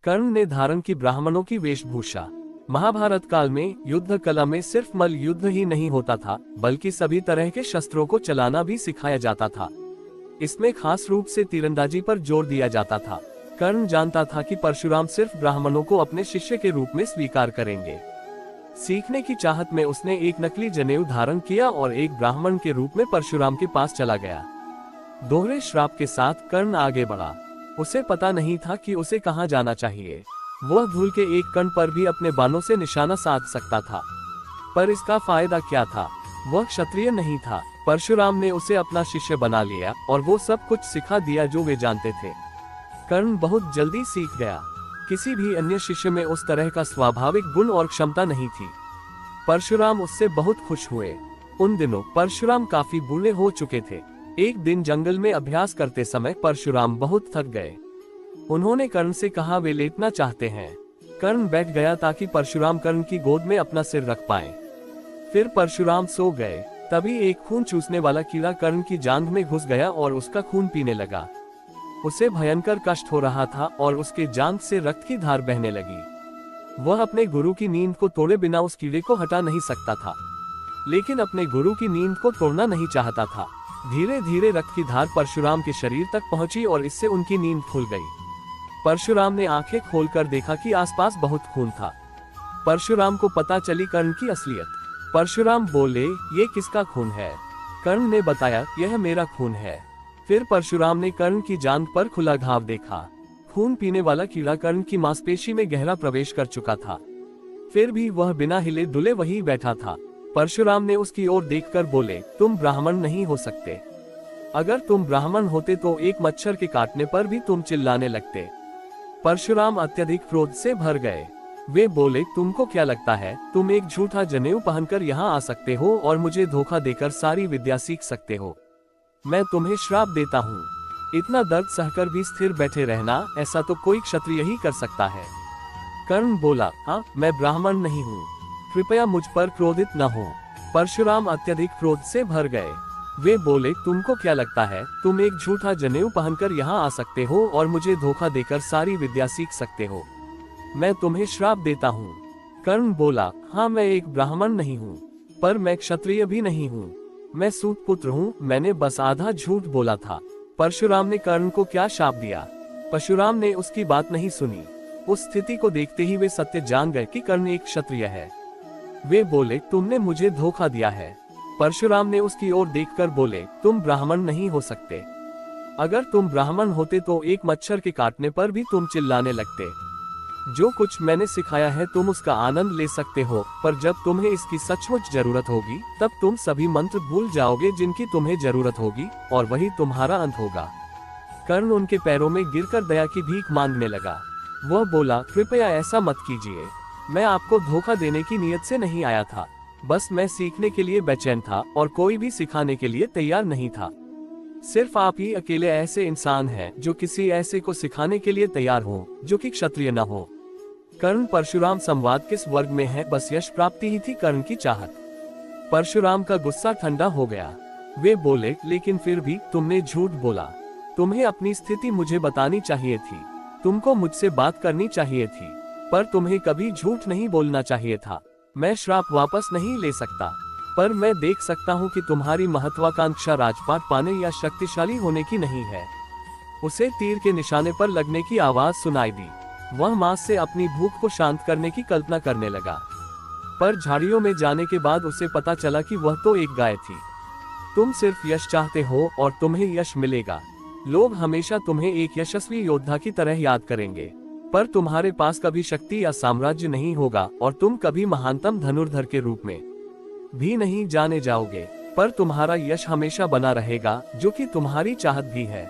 कर्ण ने धारण की ब्राह्मणों की वेशभूषा। महाभारत काल में युद्ध कला में सिर्फ मल्ल युद्ध ही नहीं होता था, बल्कि सभी तरह के शस्त्रों को चलाना भी सिखाया जाता था। इसमें खास रूप से तीरंदाजी पर जोर दिया जाता था। कर्ण जानता था कि परशुराम सिर्फ ब्राह्मणों को अपने शिष्य के रूप में स्वीकार करेंगे। सीखने की चाहत में उसने एक नकली जनेऊ धारण किया और एक ब्राह्मण के रूप में परशुराम के पास चला गया। दोहरे श्राप के साथ कर्ण आगे बढ़ा। उसे पता नहीं था कि उसे कहां जाना चाहिए। वह धूल के एक कण पर भी अपने बाणों से निशाना साध सकता था, पर इसका फायदा क्या था? वह क्षत्रिय नहीं था। परशुराम ने उसे अपना शिष्य बना लिया और वो सब कुछ सिखा दिया जो वे जानते थे। कर्ण बहुत जल्दी सीख गया। किसी भी अन्य शिष्य में उस तरह का स्वाभाविक गुण और क्षमता नहीं थी। परशुराम उससे बहुत खुश हुए। उन दिनों परशुराम काफी बूढ़े हो चुके थे। एक दिन जंगल में अभ्यास करते समय परशुराम बहुत थक गए। उन्होंने कर्ण से कहा वे लेटना चाहते हैं। कर्ण बैठ गया ताकि परशुराम कर्ण की गोद में अपना सिर रख पाए। फिर परशुराम सो गए। तभी एक खून चूसने वाला कीड़ा कर्ण की जांघ में घुस गया और उसका खून पीने लगा। उसे भयंकर कष्ट हो रहा था और उसके जांघ से रक्त की धार बहने लगी। वह अपने गुरु की नींद को तोड़े बिना उस कीड़े को हटा नहीं सकता था, लेकिन अपने गुरु की नींद को तोड़ना नहीं चाहता था। धीरे धीरे रक्त की धार परशुराम के शरीर तक पहुंची और इससे उनकी नींद खुल गई। परशुराम ने आंखें खोलकर देखा कि आसपास बहुत खून था। परशुराम को पता चली कर्ण की असलियत। परशुराम बोले, ये किसका खून है? कर्ण ने बताया, यह मेरा खून है। फिर परशुराम ने कर्ण की जांघ पर खुला घाव देखा। खून पीने वाला कीड़ा कर्ण की मांसपेशी में गहरा प्रवेश कर चुका था। फिर भी वह बिना हिले डुले वहीं बैठा था। परशुराम ने उसकी ओर देखकर बोले, तुम ब्राह्मण नहीं हो सकते। अगर तुम ब्राह्मण होते तो एक मच्छर के काटने पर भी तुम चिल्लाने लगते। परशुराम अत्यधिक क्रोध से भर गए। वे बोले, तुमको क्या लगता है तुम एक झूठा जनेऊ पहनकर यहाँ आ सकते हो और मुझे धोखा देकर सारी विद्या सीख सकते हो? मैं तुम्हें श्राप देता हूँ। इतना दर्द सहकर भी स्थिर बैठे रहना, ऐसा तो कोई क्षत्रिय ही कर सकता है। कर्ण बोला, हाँ, मैं ब्राह्मण नहीं हूँ, कृपया मुझ पर क्रोधित न हो। परशुराम अत्यधिक क्रोध से भर गए। वे बोले, तुमको क्या लगता है तुम एक झूठा जनेऊ पहनकर यहाँ आ सकते हो और मुझे धोखा देकर सारी विद्या सीख सकते हो? मैं तुम्हें श्राप देता हूँ। कर्ण बोला, हाँ, मैं एक ब्राह्मण नहीं हूँ, पर मैं क्षत्रिय भी नहीं हूँ। मैं सूत पुत्र हूँ, मैंने बस आधा झूठ बोला था। परशुराम ने कर्ण को क्या शाप दिया? परशुराम ने उसकी बात नहीं सुनी। उस स्थिति को देखते ही वे सत्य जान गए कि कर्ण एक क्षत्रिय है। वे बोले, तुमने मुझे धोखा दिया है। परशुराम ने उसकी ओर देखकर बोले, तुम ब्राह्मण नहीं हो सकते। अगर तुम ब्राह्मण होते तो एक मच्छर के काटने पर भी तुम चिल्लाने लगते। जो कुछ मैंने सिखाया है तुम उसका आनंद ले सकते हो, पर जब तुम्हें इसकी सचमुच जरूरत होगी तब तुम सभी मंत्र भूल जाओगे जिनकी तुम्हें जरूरत होगी, और वही तुम्हारा अंत होगा। कर्ण उनके पैरों में गिरकर दया की भीख मांगने लगा। वह बोला, कृपया ऐसा मत कीजिए। मैं आपको धोखा देने की नीयत से नहीं आया था। बस मैं सीखने के लिए बेचैन था और कोई भी सिखाने के लिए तैयार नहीं था। सिर्फ आप ही अकेले ऐसे इंसान हैं जो किसी ऐसे को सिखाने के लिए तैयार हो जो कि क्षत्रिय न हो। कर्ण परशुराम संवाद किस वर्ग में है? बस यश प्राप्ति ही थी कर्ण की चाहत। परशुराम का गुस्सा ठंडा हो गया। वे बोले, लेकिन फिर भी तुमने झूठ बोला। तुम्हें अपनी स्थिति मुझे बतानी चाहिए थी। तुमको मुझसे बात करनी चाहिए थी, पर तुम्हें कभी झूठ नहीं बोलना चाहिए था। मैं श्राप वापस नहीं ले सकता, पर मैं देख सकता हूँ कि तुम्हारी महत्वाकांक्षा राजपाट पाने या शक्तिशाली होने की नहीं है। उसे तीर के निशाने पर लगने की आवाज सुनाई दी। वह मांस से अपनी भूख को शांत करने की कल्पना करने लगा, पर झाड़ियों में जाने के बाद उसे पता चला कि वह तो एक गाय थी। तुम सिर्फ यश चाहते हो और तुम्हें यश मिलेगा। लोग हमेशा तुम्हें एक यशस्वी योद्धा की तरह याद करेंगे, पर तुम्हारे पास कभी शक्ति या साम्राज्य नहीं होगा और तुम कभी महानतम धनुर्धर के रूप में भी नहीं जाने जाओगे। पर तुम्हारा यश हमेशा बना रहेगा, जो कि तुम्हारी चाहत भी है।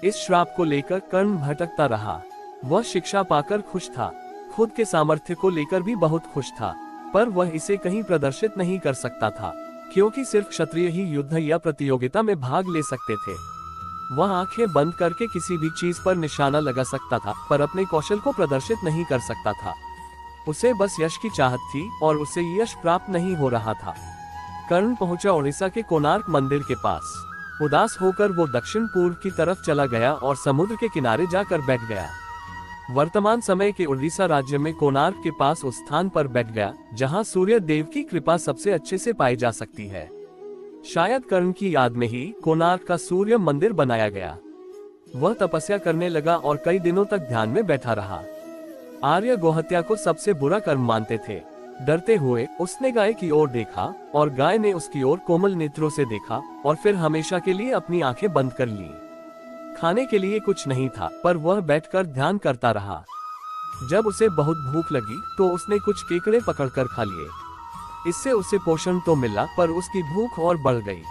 इस श्राप को लेकर कर्ण भटकता रहा। वह शिक्षा पाकर खुश था, खुद के सामर्थ्य को लेकर भी बहुत खुश था, पर वह इसे कहीं प्रदर्शित नहीं कर सकता था, क्योंकि सिर्फ क्षत्रिय ही युद्ध या प्रतियोगिता में भाग ले सकते थे। वह आंखें बंद करके किसी भी चीज पर निशाना लगा सकता था, पर अपने कौशल को प्रदर्शित नहीं कर सकता था। उसे बस यश की चाहत थी और उसे यश प्राप्त नहीं हो रहा था। कर्ण पहुंचा उड़ीसा के कोणार्क मंदिर के पास। उदास होकर वो दक्षिण पूर्व की तरफ चला गया और समुद्र के किनारे जाकर बैठ गया। वर्तमान समय के उड़ीसा राज्य में कोणार्क के पास उस स्थान पर बैठ गया जहां सूर्य देव की कृपा सबसे अच्छे से पाई जा सकती है। शायद कर्ण की याद में ही कोणार्क का सूर्य मंदिर बनाया गया। वह तपस्या करने लगा और कई दिनों तक ध्यान में बैठा रहा। आर्य गोहत्या को सबसे बुरा कर्म मानते थे। डरते हुए उसने गाय की ओर देखा और गाय ने उसकी ओर कोमल नेत्रों से देखा और फिर हमेशा के लिए अपनी आंखें बंद कर ली। खाने के लिए कुछ नहीं था, पर वह बैठकर ध्यान करता रहा। जब उसे बहुत भूख लगी तो उसने कुछ केकड़े पकड़कर खा लिए। इससे उसे पोषण तो मिला, पर उसकी भूख और बढ़ गई।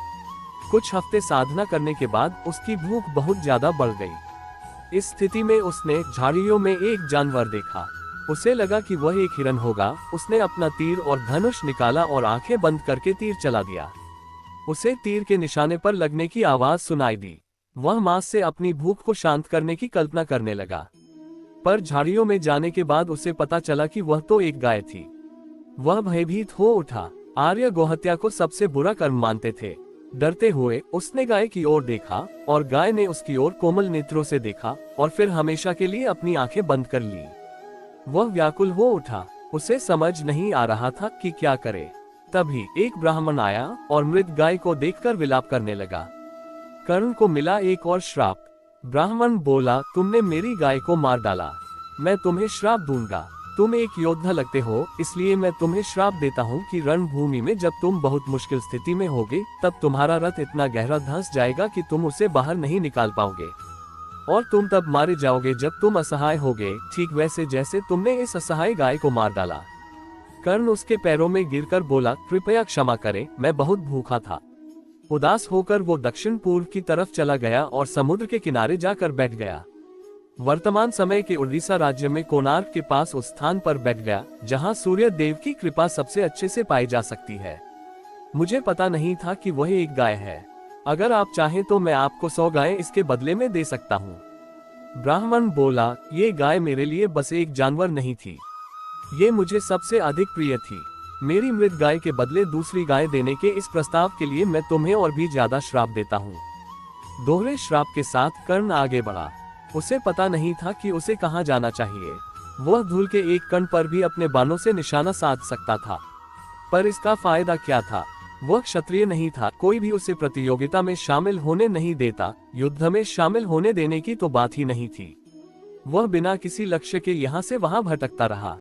कुछ हफ्ते साधना करने के बाद उसकी भूख बहुत ज्यादा बढ़ गई। इस स्थिति में उसने झाड़ियों में एक जानवर देखा। उसे लगा कि वह एक हिरन होगा। उसने अपना तीर और धनुष निकाला और आंखें बंद करके तीर चला दिया। उसे तीर के निशाने पर लगने की आवाज सुनाई दी। वह मांस से अपनी भूख को शांत करने की कल्पना करने लगा, पर झाड़ियों में जाने के बाद उसे पता चला कि वह तो एक गाय थी। वह भयभीत हो उठा। आर्य गोहत्या को सबसे बुरा कर्म मानते थे। डरते हुए उसने गाय की ओर देखा और गाय ने उसकी ओर कोमल नेत्रों से देखा और फिर हमेशा के लिए अपनी आंखें बंद कर ली। वह व्याकुल हो उठा। उसे समझ नहीं आ रहा था कि क्या करे। तभी एक ब्राह्मण आया और मृत गाय को देखकर विलाप करने लगा। कर्ण को मिला एक और श्राप। ब्राह्मण बोला, तुमने मेरी गाय को मार डाला, मैं तुम्हें श्राप दूंगा। तुम एक योद्धा लगते हो, इसलिए मैं तुम्हें श्राप देता हूँ कि रणभूमि में जब तुम बहुत मुश्किल स्थिति में होगे तब तुम्हारा रथ इतना गहरा धंस जाएगा कि तुम उसे बाहर नहीं निकाल पाओगे और तुम तब मारे जाओगे जब तुम असहाय होगे, ठीक वैसे जैसे तुमने इस असहाय गाय को मार डाला। कर्ण उसके पैरों में गिरकर बोला, कृपया क्षमा करें, मैं बहुत भूखा था। उदास होकर वो दक्षिण पूर्व की तरफ चला गया और समुद्र के किनारे जाकर बैठ गया। वर्तमान समय के उड़ीसा राज्य में कोणार्क के पास उस स्थान पर बैठ गया जहां सूर्य देव की कृपा सबसे अच्छे से पाई जा सकती है। मुझे पता नहीं था कि वह एक गाय है। अगर आप चाहें तो मैं आपको 100 गायें इसके बदले में दे सकता हूँ। ब्राह्मण बोला, ये गाय मेरे लिए बस एक जानवर नहीं थी, ये मुझे सबसे अधिक प्रिय थी। मेरी मृत गाय के बदले दूसरी गाय देने के इस प्रस्ताव के लिए मैं तुम्हें और भी ज्यादा श्राप देता हूँ। दोहरे श्राप के साथ कर्ण आगे बढ़ा। उसे पता नहीं था कि उसे कहाँ जाना चाहिए। वह धूल के एक कण पर भी अपने बाणों से निशाना साध सकता था, पर इसका फायदा क्या था? वह क्षत्रिय नहीं था। कोई भी उसे प्रतियोगिता में शामिल होने नहीं देता। युद्ध में शामिल होने देने की तो बात ही नहीं थी। वह बिना किसी लक्ष्य के यहाँ से वहां भटकता रहा।